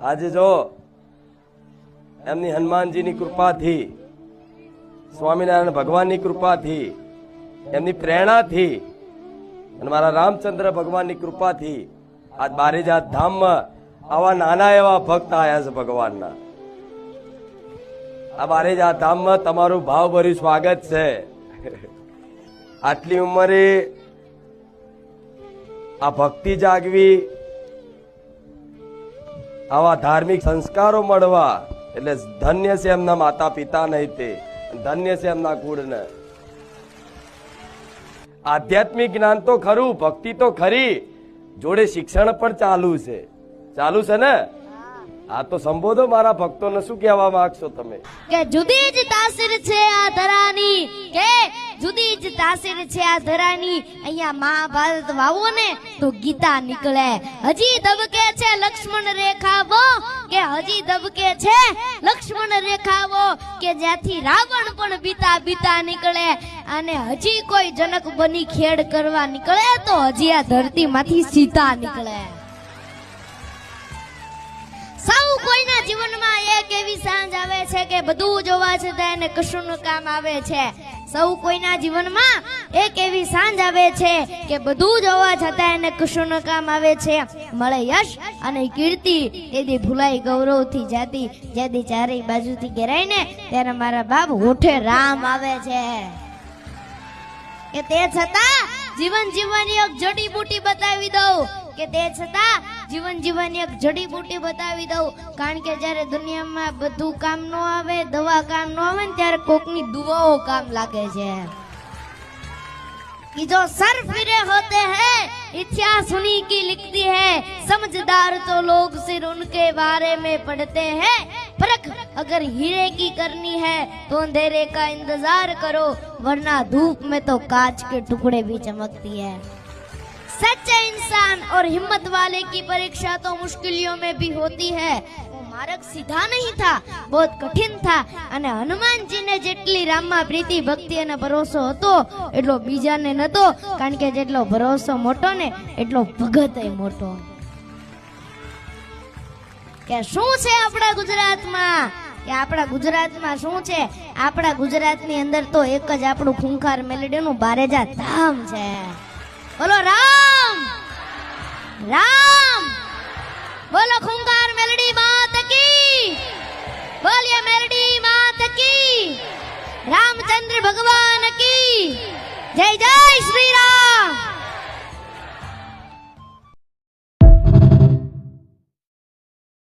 આજે જો એમની હનુમાનજીની કૃપાથી, સ્વામિનારાયણ ભગવાનની કૃપાથી, એમની પ્રેરણાથી અને મારા રામચંદ્ર ભગવાનની કૃપાથી આજ બારેજાત ધામમાં આવા નાના એવા ભક્ત આયા છે ભગવાનના. આ બારેજાત ધામમાં તમારું ભાવભર્યું સ્વાગત છે. આટલી ઉંમરે આ ભક્તિ જાગવી, આવા ધાર્મિક સંસ્કારો મળવા એટલે ધન્ય છે એમના માતા પિતા નહીં, તે ધન્ય છે એમના કુળને. આધ્યાત્મિક જ્ઞાન તો ખરું, ભક્તિ તો ખરી, જોડે શિક્ષણ પણ ચાલુ છે ને. આ તો સંબોધો મારા ભક્તોને, શું કહેવા માંગશો તમે? કે જુદી જ તાસીર છે આ ધરાની, કે જુદી જ તાસીર છે આ ધરાની. અહીંયા મહાભારત વાવો ને તો ગીતા નીકળે. હજી દબકે છે લક્ષ્મણ રેખાવો, કે હજી દબકે છે લક્ષ્મણ રેખાવો, કે જ્યાંથી રાવણ પણ બીતા નીકળે. અને હજી કોઈ જનક બની ખેડ કરવા નીકળે તો હજી આ ધરતી માંથી સીતા નીકળે. સૌ કોઈના જીવનમાં એક એવી સાંજ આવે છે કે બધું જોવા છતાં એને કશું નું કામ આવે છે. સૌ કોઈના જીવનમાં એક એવી સાંજ આવે છે કે બધું જોવા છતાં એને કશું નું કામ આવે છે. મળે યશ અને કીર્તિ, તેથી ભૂલાઈ ગૌરવથી જાતી, જેથી ચારેય બાજુથી ઘેરાય ને ત્યારે મારા બાપ હોઠે રામ આવે છે. કે તે છતાં જીવન જીવવાની એક જડીબુટી બતાવી દઉં, કે તે છતાં જીવન જીવવાની એક જડીબુટી બતાવી દઉં. કારણ કે જ્યારે દુનિયામાં બધું કામ ન આવે, દવા કામ ન આવે ને ત્યારે કોકની દુઆઓ કામ લાગે છે. कि जो सर फिरे होते हैं इतिहास उन्हीं की लिखती है, समझदार तो लोग सिर उनके बारे में पढ़ते हैं. परख अगर हीरे की करनी है तो अंधेरे का इंतजार करो, वरना धूप में तो कांच के टुकड़े भी चमकती है. सच्चे इंसान और हिम्मत वाले की परीक्षा तो मुश्किलों में भी होती है. वो मार्ग सीधा नहीं था, बहुत कठिन था. અને હનુમાનજીને જેટલી રામમાં પ્રીતિ, ભક્તિ અને ભરોસો હતો એટલો બીજાને નતો. કારણ કે જેટલો ભરોસો મોટો ને એટલો ભગતય મોટો. કે શું છે આપણા ગુજરાતમાં, કે આપણા ગુજરાતમાં શું છે? આપણા ગુજરાતની અંદર તો એક જ આપણું ખૂંખાર મેલડીનું બારેજાત ધામ છે. બોલો રામ રામ, બોલો ખૂંખાર મેલડી માત કી, બોलिए मेलडी मात की, रामचंद्र भगवान की जय. जय श्री राम.